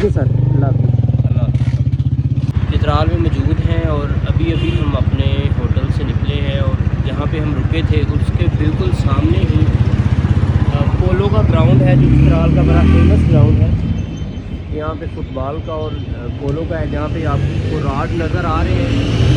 Thank you sir, अल्लाह हाफ़िज़। अल्लाह हाफ़िज़। चित्राल में मौजूद हैं और अभी अभी हम अपने होटल से निकले हैं और जहाँ पे हम रुके थे उसके बिल्कुल सामने ही पोलो का ग्राउंड है, जो चित्राल का बड़ा फेमस ग्राउंड है। यहाँ पे फुटबॉल का और पोलो का है, जहाँ पे आपको राड नज़र आ रहे हैं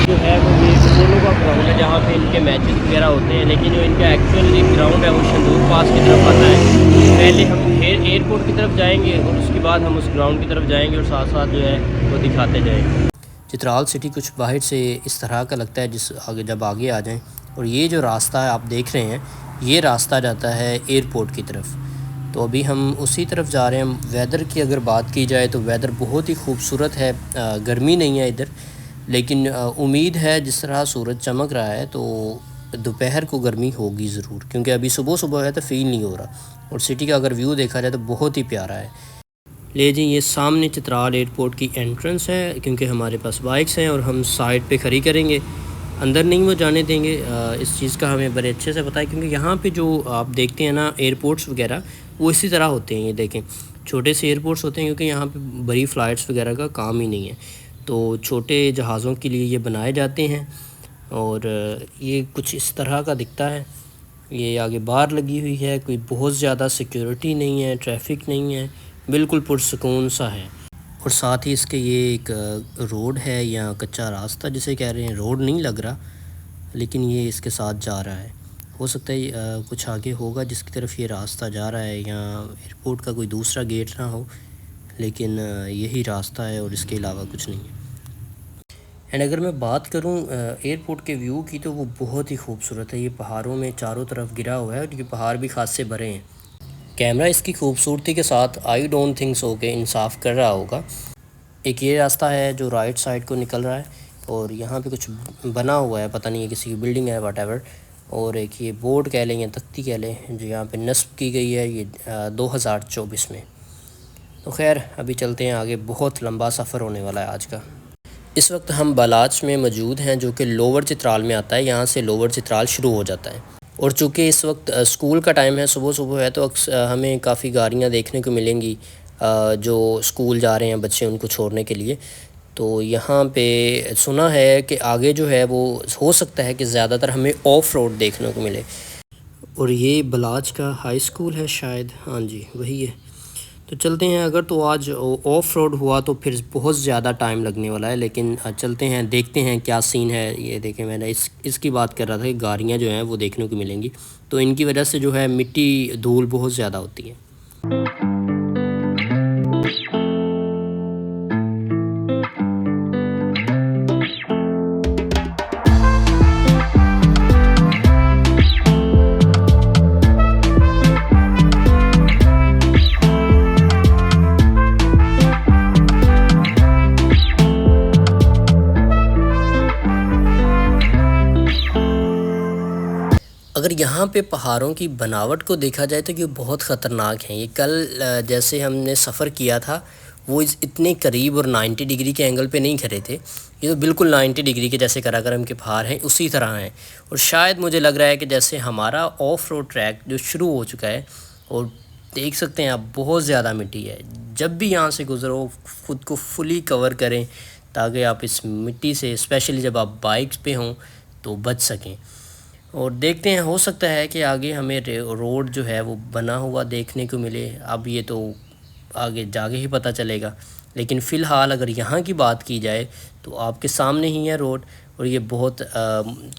जो है वो ये पोलो का ग्राउंड है, जहाँ पे इनके मैचेस वगैरह होते हैं। लेकिन जो इनका एक्चुअल एक ग्राउंड है वो शंदूर पास की तरफ आता है। पहले हम एयरपोर्ट की तरफ जाएंगे और उसके बाद हम उस ग्राउंड की तरफ जाएंगे और साथ साथ जो है वो दिखाते जाएंगे। चित्राल सिटी कुछ बाहर से इस तरह का लगता है, जिस आगे जब आगे आ जाएं। और ये जो रास्ता है आप देख रहे हैं, ये रास्ता जाता है एयरपोर्ट की तरफ। तो अभी हम उसी तरफ जा रहे हैं। वेदर की अगर बात की जाए तो वेदर बहुत ही खूबसूरत है, गर्मी नहीं है इधर, लेकिन उम्मीद है जिस तरह सूरज चमक रहा है तो दोपहर को गर्मी होगी ज़रूर, क्योंकि अभी सुबह सुबह है तो फ़ील नहीं हो रहा। और सिटी का अगर व्यू देखा जाए तो बहुत ही प्यारा है। ले जी, ये सामने चित्राल एयरपोर्ट की एंट्रेंस है, क्योंकि हमारे पास बाइक्स हैं और हम साइड पे खड़ी करेंगे, अंदर नहीं वो जाने देंगे। इस चीज़ का हमें बड़े अच्छे से पता है, क्योंकि यहाँ पे जो आप देखते हैं ना एयरपोर्ट्स वगैरह, वो इसी तरह होते हैं। ये देखें, छोटे से एयरपोर्ट्स होते हैं, क्योंकि यहाँ पे बड़ी फ़्लाइट्स वगैरह का काम ही नहीं है, तो छोटे जहाज़ों के लिए ये बनाए जाते हैं। और ये कुछ इस तरह का दिखता है। ये आगे बार लगी हुई है, कोई बहुत ज़्यादा सिक्योरिटी नहीं है, ट्रैफिक नहीं है, बिल्कुल पुरसुकून सा है। और साथ ही इसके ये एक रोड है या कच्चा रास्ता जिसे कह रहे हैं, रोड नहीं लग रहा, लेकिन ये इसके साथ जा रहा है। हो सकता है कुछ आगे होगा जिसकी तरफ ये रास्ता जा रहा है, या एयरपोर्ट का कोई दूसरा गेट ना हो, लेकिन यही रास्ता है और इसके अलावा कुछ नहीं है। एंड अगर मैं बात करूं एयरपोर्ट के व्यू की, तो वो बहुत ही खूबसूरत है। ये पहाड़ों में चारों तरफ गिरा हुआ है और ये पहाड़ भी खास से भरे हैं। कैमरा इसकी खूबसूरती के साथ आई डोंट थिंक सो के इंसाफ कर रहा होगा। एक ये रास्ता है जो राइट साइड को निकल रहा है, और यहाँ पे कुछ बना हुआ है, पता नहीं है किसी की बिल्डिंग है वट। और एक ये बोर्ड कह लें या तख्ती कह लें, जो यहाँ पे नस्ब की गई है ये 2024 में। तो खैर अभी चलते हैं आगे, बहुत लंबा सफ़र होने वाला है आज का। इस वक्त हम बलाच में मौजूद हैं, जो कि लोअर चित्राल में आता है। यहाँ से लोअर चित्राल शुरू हो जाता है। और चूँकि इस वक्त स्कूल का टाइम है, सुबह सुबह है, तो हमें काफ़ी गाड़ियाँ देखने को मिलेंगी जो स्कूल जा रहे हैं बच्चे, उनको छोड़ने के लिए। तो यहाँ पे सुना है कि आगे जो है वो हो सकता है कि ज़्यादातर हमें ऑफ रोड देखने को मिले। और ये बलाच का हाई स्कूल है शायद, हाँ जी वही है। तो चलते हैं। अगर तो आज ऑफ रोड हुआ तो फिर बहुत ज़्यादा टाइम लगने वाला है, लेकिन चलते हैं, देखते हैं क्या सीन है। ये देखें, मैंने इसकी बात कर रहा था कि गाड़ियाँ जो हैं वो देखने को मिलेंगी, तो इनकी वजह से जो है मिट्टी धूल बहुत ज़्यादा होती है। अगर यहाँ पे पहाड़ों की बनावट को देखा जाए तो ये बहुत ख़तरनाक हैं। ये कल जैसे हमने सफ़र किया था, वो इतने करीब और 90 डिग्री के एंगल पे नहीं खड़े थे। ये तो बिल्कुल 90 डिग्री के जैसे कराकरम के पहाड़ हैं उसी तरह हैं। और शायद मुझे लग रहा है कि जैसे हमारा ऑफ रोड ट्रैक जो शुरू हो चुका है, और देख सकते हैं आप बहुत ज़्यादा मिट्टी है। जब भी यहाँ से गुज़रो ख़ुद को फुली कवर करें, ताकि आप इस मिट्टी से, स्पेशली जब आप बाइक्स पे हों, तो बच सकें। और देखते हैं, हो सकता है कि आगे हमें रोड जो है वो बना हुआ देखने को मिले। अब ये तो आगे जाके ही पता चलेगा, लेकिन फ़िलहाल अगर यहाँ की बात की जाए तो आपके सामने ही है रोड। और ये बहुत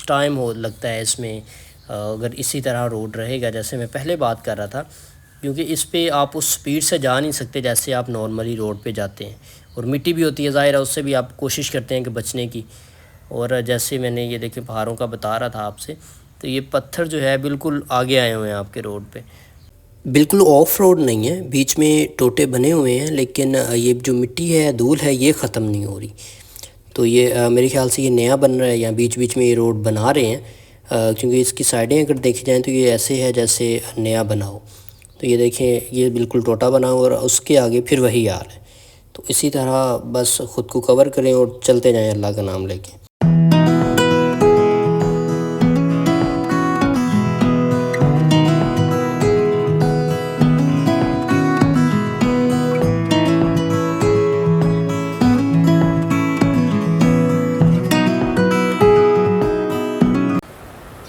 टाइम हो लगता है इसमें, अगर इसी तरह रोड रहेगा जैसे मैं पहले बात कर रहा था, क्योंकि इस पे आप उस स्पीड से जा नहीं सकते जैसे आप नॉर्मली रोड पे जाते हैं। और मिट्टी भी होती है, ज़ाहिर है, उससे भी आप कोशिश करते हैं कि बचने की। और जैसे मैंने ये देखे पहाड़ों का बता रहा था आपसे, तो ये पत्थर जो है बिल्कुल आगे आए हुए हैं आपके रोड पे। बिल्कुल ऑफ रोड नहीं है, बीच में टोटे बने हुए हैं, लेकिन ये जो मिट्टी है, धूल है, ये ख़त्म नहीं हो रही। तो ये मेरे ख्याल से ये नया बन रहा है, या बीच बीच में ये रोड बना रहे हैं, क्योंकि इसकी साइडें अगर देखी जाएँ तो ये ऐसे है जैसे नया बना हो। तो ये देखें, ये बिल्कुल टोटा बना हो और उसके आगे फिर वही हाल है। तो इसी तरह बस ख़ुद को कवर करें और चलते जाएँ अल्लाह का नाम लेके।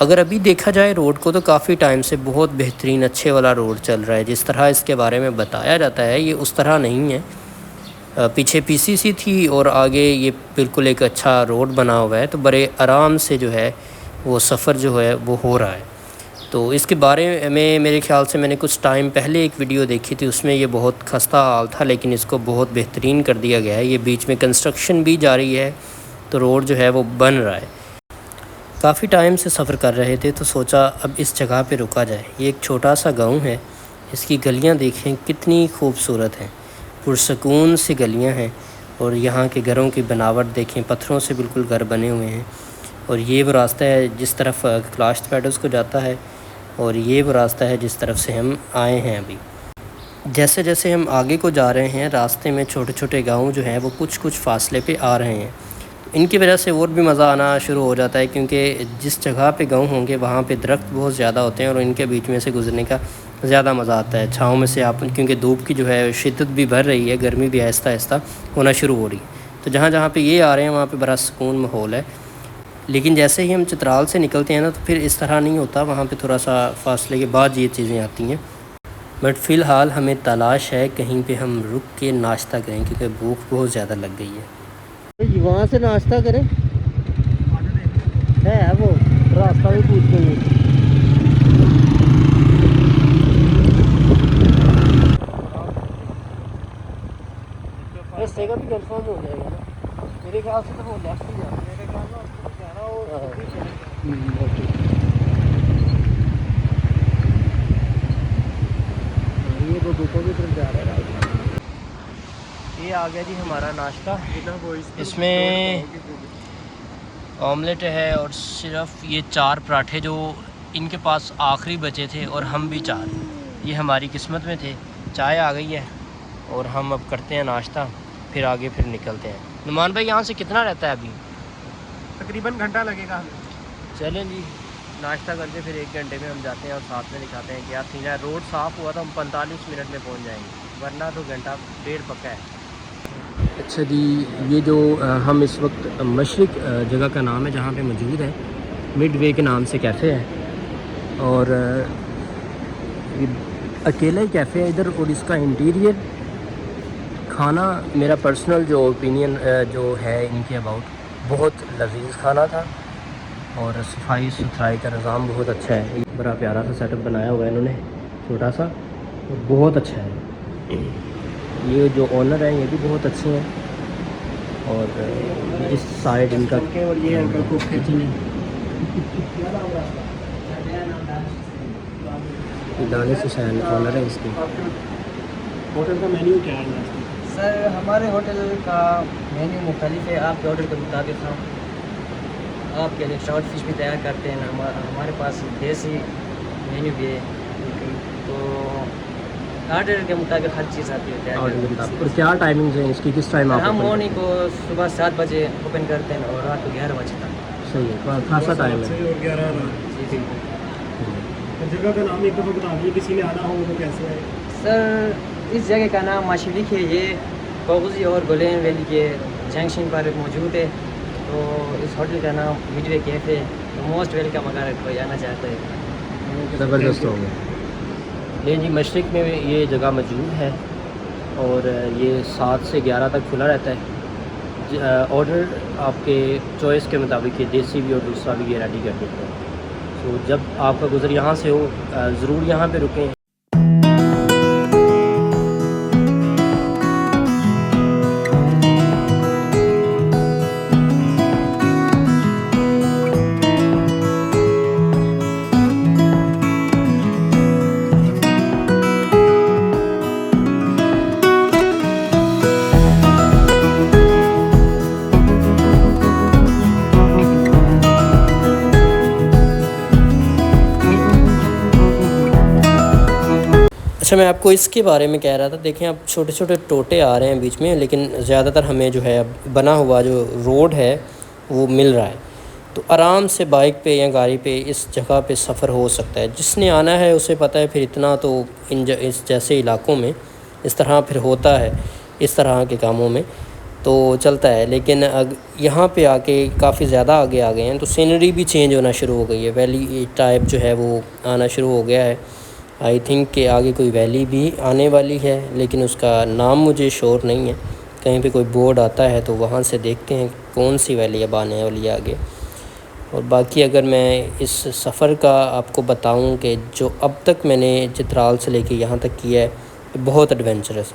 अगर अभी देखा जाए रोड को तो काफ़ी टाइम से बहुत बेहतरीन अच्छे वाला रोड चल रहा है। जिस तरह इसके बारे में बताया जाता है ये उस तरह नहीं है। पीछे पीसीसी थी और आगे ये बिल्कुल एक अच्छा रोड बना हुआ है, तो बड़े आराम से जो है वो सफ़र जो है वो हो रहा है। तो इसके बारे में मेरे ख़्याल से मैंने कुछ टाइम पहले एक वीडियो देखी थी, उसमें ये बहुत खस्ता हाल था, लेकिन इसको बहुत बेहतरीन कर दिया गया है। ये बीच में कंस्ट्रक्शन भी जारी है, तो रोड जो है वो बन रहा है। काफ़ी टाइम से सफ़र कर रहे थे तो सोचा अब इस जगह पे रुका जाए। ये एक छोटा सा गांव है, इसकी गलियां देखें कितनी खूबसूरत हैं, पुरसकून सी गलियां हैं। और यहाँ के घरों की बनावट देखें, पत्थरों से बिल्कुल घर बने हुए हैं। और ये वो रास्ता है जिस तरफ क्लाश पैडोस को जाता है, और ये वो रास्ता है जिस तरफ से हम आए हैं। अभी जैसे जैसे हम आगे को जा रहे हैं, रास्ते में छोटे छोटे गाँव जो हैं वो कुछ कुछ फासले पे आ रहे हैं। इनकी वजह से और भी मज़ा आना शुरू हो जाता है, क्योंकि जिस जगह पे गाँव होंगे वहाँ पे दरख्त बहुत ज़्यादा होते हैं और इनके बीच में से गुजरने का ज़्यादा मज़ा आता है। छाँव में से आप, क्योंकि धूप की जो है शिद्दत भी बढ़ रही है, गर्मी भी आहिस्ता आहिस्ता होना शुरू हो रही है। तो जहाँ जहाँ पे ये आ रहे हैं वहाँ पे बड़ा सुकून माहौल है। लेकिन जैसे ही हम चित्राल से निकलते हैं ना, तो फिर इस तरह नहीं होता, वहाँ पे थोड़ा सा फासले के बाद ये चीज़ें आती हैं। बट फ़िलहाल हमें तलाश है कहीं पे हम रुक के नाश्ता करें, क्योंकि भूख बहुत ज़्यादा लग गई है। वहाँ से नाश्ता करें है वो रास्ता भी पूछ गई। रास्ते का भी कंफर्म हो जाएगा ना मेरे ख्याल से, तो वो लेफ्ट ही जाना मेरे ख्याल में। ये तो दुकान की तरफ जा रहा है। ये आ गया जी हमारा नाश्ता। इसमें ऑमलेट है और सिर्फ ये 4 पराठे जो इनके पास आखिरी बचे थे, और हम भी 4। ये हमारी किस्मत में थे। चाय आ गई है और हम अब करते हैं नाश्ता, फिर आगे फिर निकलते हैं। नुमान भाई यहाँ से कितना रहता है अभी? तकरीबन घंटा लगेगा। चलें जी, नाश्ता करके फिर 1 घंटे में हम जाते हैं और साथ में दिखाते हैं क्या सीन है। रोड साफ़ हुआ तो हम 45 मिनट में पहुँच जाएंगे, वरना तो घंटा डेढ़ पक्का है। अच्छा जी, ये जो हम इस वक्त मशरिक जगह का नाम है जहाँ पे मौजूद है, मिडवे के नाम से कैफ़े है, और ये अकेला ही कैफ़े है इधर। और इसका इंटीरियर खाना, मेरा पर्सनल जो ओपिनियन जो है इनके अबाउट, बहुत लजीज खाना था, और सफाई सुथराई का निज़ाम बहुत अच्छा है। बड़ा प्यारा सा सेटअप बनाया हुआ है इन्होंने, छोटा सा, और बहुत अच्छा है। ये जो ओनर है ये भी बहुत अच्छे हैं। और इस साइड इनका और ये अंकल को दानिश हुसैन ओनर है इसकी। होटल का मेन्यू क्या है? सर हमारे होटल का मेन्यू मुख्तलिफ है, आपके ऑर्डर के मुताबिक हम आपके लिए ट्राउट फिश भी तैयार करते हैं। हमारे पास देसी मेन्यू भी है, तो ऑर्डर के मुताबिक हर चीज़ आती है। और क्या टाइमिंग है इसकी, किस टाइम आप? हम मॉर्निंग को सुबह 7 बजे ओपन करते हैं और रात को 11 बजे तक। सही है, खासा टाइम है। जी जगह का नाम एक दफ़ा बता दीजिए, किसी ने आना हो तो कैसे है? सर इस जगह का नाम माशिलिक है, ये कोगजी और गोलेन वैली के जंक्शन पर मौजूद है। तो इस होटल का नाम मिडवे कैफ़े, तो मोस्ट वेलकम अगर कोई आना चाहता है। ज़बरदस्त हो गया। ये जी मशरिक में ये जगह मौजूद है, और ये 7 से 11 तक खुला रहता है। ऑर्डर आपके चॉइस के मुताबिक ये देसी भी और दूसरा भी ये रेडी कर देते हैं। तो जब आपका गुज़र यहाँ से हो, ज़रूर यहाँ पे रुकें। अच्छा, मैं आपको इसके बारे में कह रहा था। देखें, अब छोटे छोटे टोटे आ रहे हैं बीच में, लेकिन ज़्यादातर हमें जो है अब बना हुआ जो रोड है वो मिल रहा है। तो आराम से बाइक पे या गाड़ी पे इस जगह पे सफ़र हो सकता है। जिसने आना है उसे पता है। फिर इतना तो इस जैसे इलाकों में इस तरह फिर होता है, इस तरह के कामों में। तो चलता है। लेकिन यहाँ पे आके काफ़ी ज़्यादा आगे आ गए हैं तो सीनरी भी चेंज होना शुरू हो गई है, वैली टाइप जो है वो आना शुरू हो गया है। आई थिंक कि आगे कोई वैली भी आने वाली है, लेकिन उसका नाम मुझे श्योर नहीं है। कहीं पे कोई बोर्ड आता है तो वहाँ से देखते हैं कौन सी वैली अब आने वाली है आगे। और बाकी अगर मैं इस सफ़र का आपको बताऊं कि जो अब तक मैंने चित्राल से लेके यहाँ तक किया है बहुत एडवेंचरस।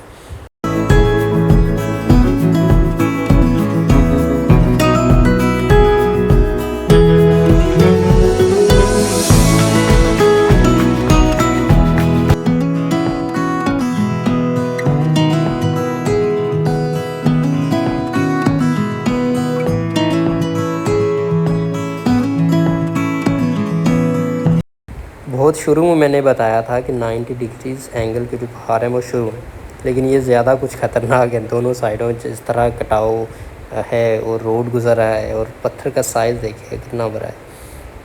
बहुत शुरू में मैंने बताया था कि 90 डिग्रीज़ एंगल के जो पहाड़ हैं वो शुरू हैं, लेकिन ये ज़्यादा कुछ ख़तरनाक है। दोनों साइडों जिस तरह कटाव है और रोड गुज़र रहा है और पत्थर का साइज़ देखिए कितना बड़ा है,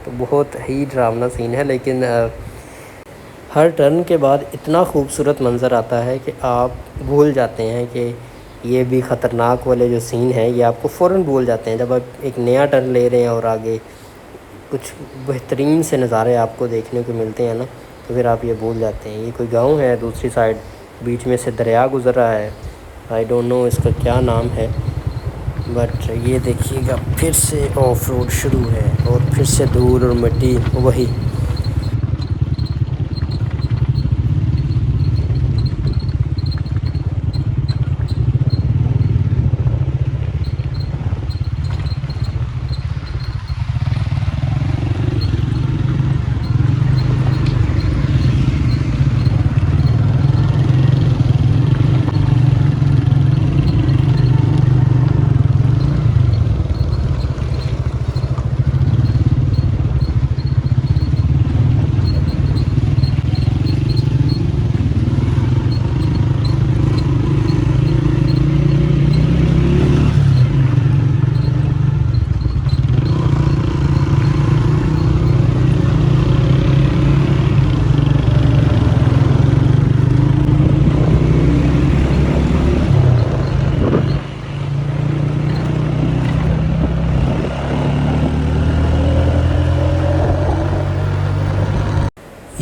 तो बहुत ही डरावना सीन है। लेकिन हर टर्न के बाद इतना खूबसूरत मंज़र आता है कि आप भूल जाते हैं कि ये भी ख़तरनाक वाले जो सीन है ये आपको फ़ौरन भूल जाते हैं। जब आप एक नया टर्न ले रहे हैं और आगे कुछ बेहतरीन से नज़ारे आपको देखने को मिलते हैं ना, तो फिर आप ये भूल जाते हैं। ये कोई गांव है, दूसरी साइड बीच में से दरिया गुज़र रहा है, आई डोंट नो इसका क्या नाम है, बट ये देखिएगा फिर से ऑफ रोड शुरू है और फिर से दूर और मिट्टी वही।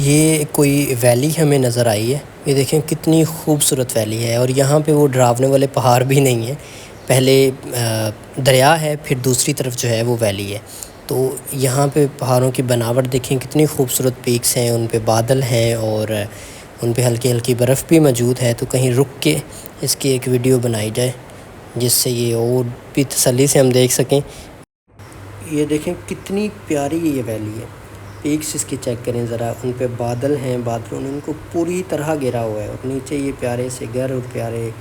ये कोई वैली हमें नज़र आई है, ये देखें कितनी खूबसूरत वैली है। और यहाँ पे वो डरावने वाले पहाड़ भी नहीं है, पहले दरिया है फिर दूसरी तरफ जो है वो वैली है। तो यहाँ पे पहाड़ों की बनावट देखें कितनी खूबसूरत पीक्स हैं, उन पे बादल हैं और उन पे हल्की हल्की बर्फ़ भी मौजूद है। तो कहीं रुक के इसकी एक वीडियो बनाई जाए जिससे ये और भी तसल्ली से हम देख सकें। ये देखें कितनी प्यारी ये वैली है, पीक्स इसकी चेक करें ज़रा, उन पे बादल हैं, बादलों ने उनको पूरी तरह घेरा हुआ है और नीचे ये प्यारे से घर और प्यारे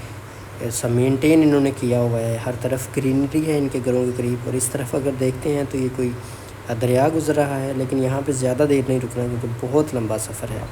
सब मेंटेन इन्होंने किया हुआ है। हर तरफ ग्रीनरी है इनके घरों के करीब। और इस तरफ अगर देखते हैं तो ये कोई दरिया गुजर रहा है, लेकिन यहाँ पे ज़्यादा देर नहीं रुकना क्योंकि बहुत लंबा सफ़र है।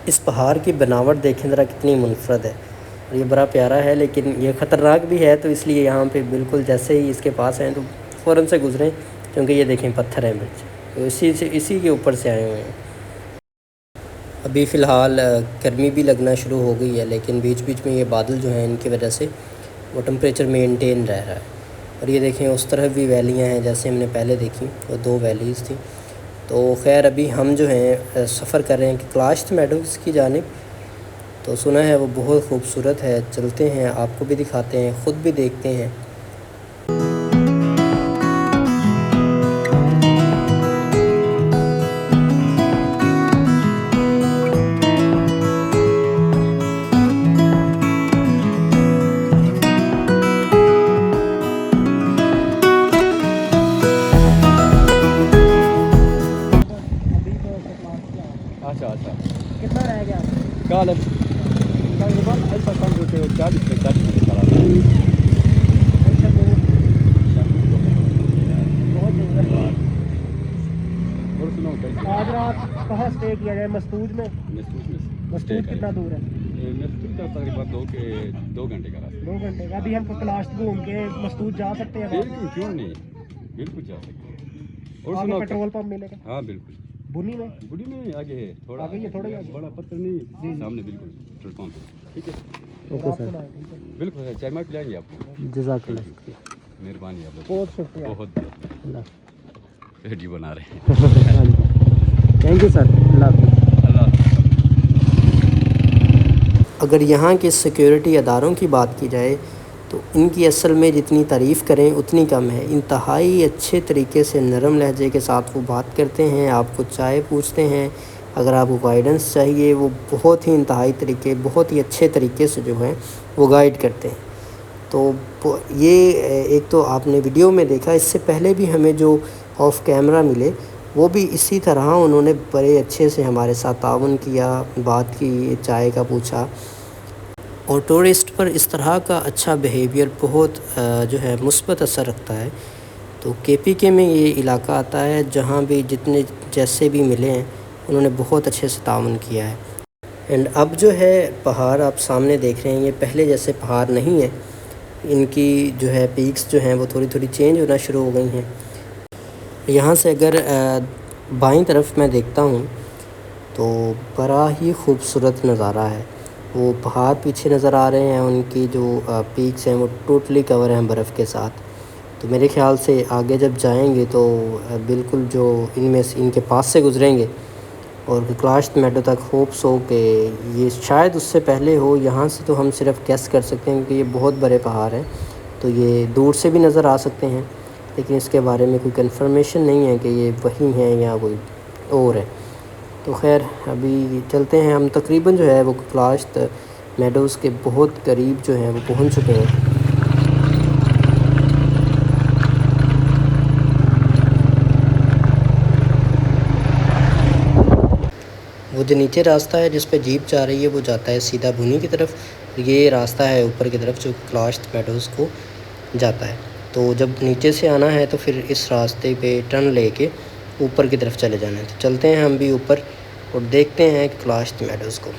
इस पहाड़ की बनावट देखें ज़रा कितनी मुनफरद है और ये बड़ा प्यारा है, लेकिन ये ख़तरनाक भी है। तो इसलिए यहाँ पे बिल्कुल जैसे ही इसके पास हैं तो फ़ौरन से गुज़रें, क्योंकि ये देखें पत्थर हैं बिच, तो इसी के ऊपर से आए हुए हैं। अभी फ़िलहाल गर्मी भी लगना शुरू हो गई है, लेकिन बीच बीच में ये बादल जो हैं इनकी वजह से वो टेम्परेचर मेनटेन रह रहा है। और ये देखें उस तरफ भी वैलियाँ हैं जैसे हमने पहले देखी, वो 2 वैलीज़ थी। तो खैर अभी हम जो हैं सफ़र कर रहे हैं कि क्लाश मेडोज़ की जानिब। तो सुना है वो बहुत खूबसूरत है, चलते हैं आपको भी दिखाते हैं, ख़ुद भी देखते हैं। अच्छा कितना रह गया? कल तकरीबन ऐसा समझो कि 40 से 50 मिनट खड़ा था। बहुत दूर है। और सुनो कैसे आज रात कहाँ स्टे किया जाए? मस्तूज में? मस्तूज कितना दूर है? मस्तूज का तकरीबन 2 घंटे का रास्ता। 2 घंटे का। अभी हम क्लाश घूम के मस्तूज जा सकते हैं? क्यों नहीं, बिल्कुल जा सकते हैं। और आगे सुनाओ पेट्रोल पंप मिलेगा हाँ बिल्कुल, बुनी में। बुढ़ी में आगे है, थोड़ा आगे, ये थोड़ा ही आगे। बड़ा पत्थर नहीं, सामने बिल्कुल पेट्रोल पंप। ठीक है, ओके सर, बिल्कुल सर, चाय मार पिलाएंगे आपको। जज़ाकल्लाह, मेहरबानी आप लोग, बहुत शुक्रिया। बहुत वीडियो बना रहे हैं। थैंक यू सर, अल्लाह। अगर यहाँ के सिक्योरिटी अदारों की बात की जाए तो इनकी असल में जितनी तारीफ़ करें उतनी कम है। इंतहाई अच्छे तरीके से नरम लहजे के साथ वो बात करते हैं, आपको चाय पूछते हैं, अगर आपको गाइडेंस चाहिए वो बहुत ही अच्छे तरीके से जो है वो गाइड करते हैं। तो ये एक तो आपने वीडियो में देखा, इससे पहले भी हमें जो ऑफ कैमरा मिले वो भी इसी तरह उन्होंने बड़े अच्छे से हमारे साथ ताउन किया, बात की, चाय का पूछा। और टूरिस्ट पर इस तरह का अच्छा बिहेवियर बहुत जो है मुस्बत असर रखता है। तो KPK में ये इलाका आता है जहाँ भी जितने जैसे भी मिले हैं उन्होंने बहुत अच्छे से ताउन किया है। एंड अब जो है पहाड़ आप सामने देख रहे हैं, ये पहले जैसे पहाड़ नहीं है, इनकी जो है पीक्स जो हैं वो थोड़ी थोड़ी चेंज होना शुरू हो गई हैं। यहाँ से अगर बाईं तरफ मैं देखता हूँ तो बड़ा ही खूबसूरत नज़ारा है। वो पहाड़ पीछे नज़र आ रहे हैं, उनकी जो पीक्स हैं वो टोटली कवर हैं बर्फ़ के साथ। तो मेरे ख़्याल से आगे जब जाएंगे तो बिल्कुल जो इनमें से इनके पास से गुज़रेंगे और क्लाश्त मेडो तक होप्स हो कि ये शायद उससे पहले हो। यहाँ से तो हम सिर्फ गेस कर सकते हैं क्योंकि ये बहुत बड़े पहाड़ हैं, तो ये दूर से भी नज़र आ सकते हैं, लेकिन इसके बारे में कोई कंफर्मेशन नहीं है कि ये वही हैं या कोई और है। तो खैर अभी चलते हैं हम, तकरीबन जो है वो क्लाश्त मेडोज़ के बहुत करीब जो हैं वो पहुंच चुके हैं। वो जो नीचे रास्ता है जिस पे जीप जा रही है वो जाता है सीधा बुनी की तरफ, ये रास्ता है ऊपर की तरफ जो क्लाश्त मेडोज़ को जाता है। तो जब नीचे से आना है तो फिर इस रास्ते पे टर्न लेके ऊपर की तरफ चले जाना है। तो चलते हैं हम भी ऊपर और देखते हैं क्लाश्त मेडोज़ को।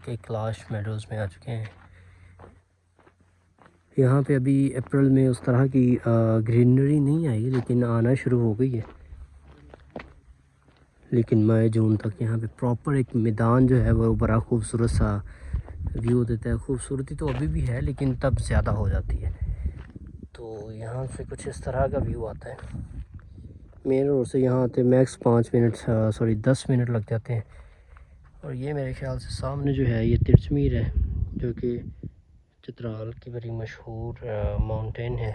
के क्लाश्त मेडोज़ में आ चुके हैं। यहाँ पे अभी अप्रैल में उस तरह की ग्रीनरी नहीं आई, लेकिन आना शुरू हो गई है। लेकिन मई जून तक यहाँ पे प्रॉपर एक मैदान जो है वो बड़ा खूबसूरत सा व्यू देता है। खूबसूरती तो अभी भी है लेकिन तब ज़्यादा हो जाती है। तो यहाँ से कुछ इस तरह का व्यू आता है। मेन रोड से यहाँ आते मैक्स 10 मिनट लग जाते हैं। और ये मेरे ख्याल से सामने जो है ये तिरचमीर है, जो कि चित्राल की बड़ी मशहूर माउंटेन है।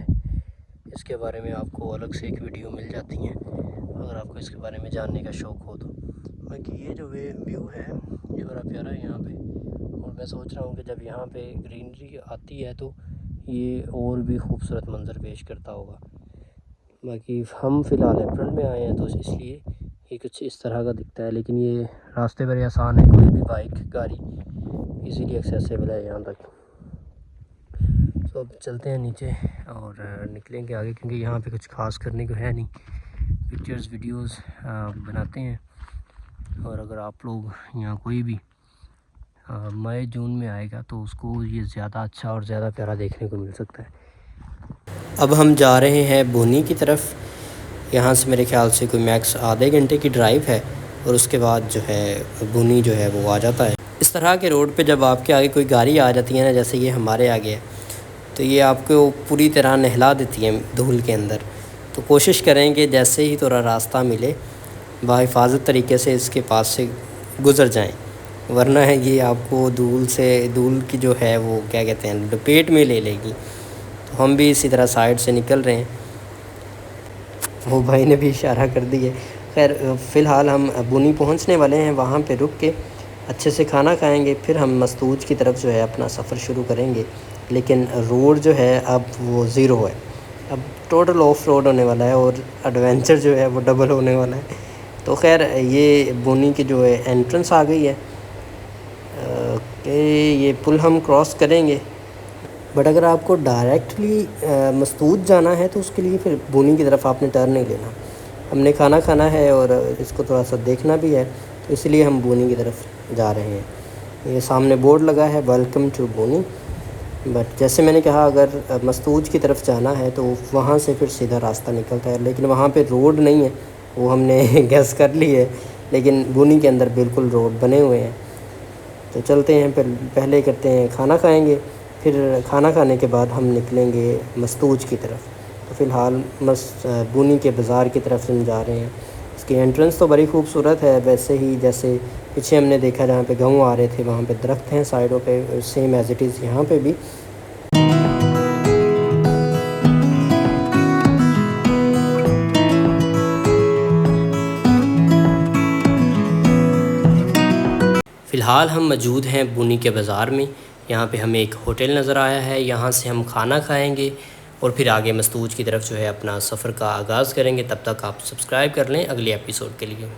इसके बारे में आपको अलग से एक वीडियो मिल जाती है अगर आपको इसके बारे में जानने का शौक़ हो तो। बाकी ये जो व्यू है ये बड़ा प्यारा है यहाँ पे, और मैं सोच रहा हूँ कि जब यहाँ पे ग्रीनरी आती है तो ये और भी खूबसूरत मंजर पेश करता होगा। बाकी हम फ़िलहाल अप्रैल में आए हैं तो इसलिए ये कुछ इस तरह का दिखता है, लेकिन ये रास्ते बड़े आसान है, कोई भी बाइक गाड़ी इजीली एक्सेसिबल है यहाँ तक। तो अब चलते हैं नीचे और निकलेंगे आगे, क्योंकि यहाँ पे कुछ खास करने को है नहीं। पिक्चर्स वीडियोस बनाते हैं, और अगर आप लोग यहाँ कोई भी मई जून में आएगा तो उसको ये ज़्यादा अच्छा और ज़्यादा प्यारा देखने को मिल सकता है। अब हम जा रहे हैं बुनी की तरफ। यहाँ से मेरे ख्याल से कोई मैक्स आधे घंटे की ड्राइव है, और उसके बाद जो है बुनी जो है वो आ जाता है। इस तरह के रोड पे जब आपके आगे कोई गाड़ी आ जाती है ना, जैसे ये हमारे आगे है, तो ये आपको पूरी तरह नहला देती है धूल के अंदर। तो कोशिश करें कि जैसे ही थोड़ा रास्ता मिले बाहिफाजत तरीके से इसके पास से गुज़र जाएं, वरना है ये आपको धूल की जो है वो क्या कहते हैं लपेट में ले लेगी। तो हम भी इसी तरह साइड से निकल रहे हैं। वो भाई ने भी इशारा कर दिया। खैर फ़िलहाल हम बुनी पहुंचने वाले हैं, वहाँ पे रुक के अच्छे से खाना खाएंगे, फिर हम मस्तूज की तरफ जो है अपना सफ़र शुरू करेंगे। लेकिन रोड जो है अब वो ज़ीरो है, अब टोटल ऑफ रोड होने वाला है और एडवेंचर जो है वो डबल होने वाला है। तो खैर ये बुनी की जो है एंट्रेंस आ गई है कि ये पुल हम क्रॉस करेंगे। बट अगर आपको डायरेक्टली मस्तूज जाना है तो उसके लिए फिर बुनी की तरफ आपने टर्न नहीं लेना। हमने खाना खाना है और इसको थोड़ा सा देखना भी है, तो इसलिए हम बुनी की तरफ जा रहे हैं। ये सामने बोर्ड लगा है वेलकम टू बुनी। बट जैसे मैंने कहा अगर मस्तूज की तरफ जाना है तो वहाँ से फिर सीधा रास्ता निकलता है, लेकिन वहाँ पे रोड नहीं है, वो हमने गैस कर ली है। लेकिन बुनी के अंदर बिल्कुल रोड बने हुए हैं। तो चलते हैं, पहले करते हैं खाना खाएंगे, फिर खाना खाने के बाद हम निकलेंगे मस्तूज की तरफ। तो फ़िलहाल बुनी के बाज़ार की तरफ हम जा रहे हैं। इसकी एंट्रेंस तो बड़ी खूबसूरत है, वैसे ही जैसे पीछे हमने देखा जहाँ पे गेहूँ आ रहे थे वहाँ पे दरख्त हैं साइडों पे, सेम एज़ इट इज़ यहाँ पे भी। फ़िलहाल हम मौजूद हैं बुनी के बाज़ार में। यहाँ पे हमें एक होटल नज़र आया है, यहाँ से हम खाना खाएंगे और फिर आगे मस्तूज की तरफ जो है अपना सफ़र का आगाज़ करेंगे। तब तक आप सब्सक्राइब कर लें अगले एपिसोड के लिए।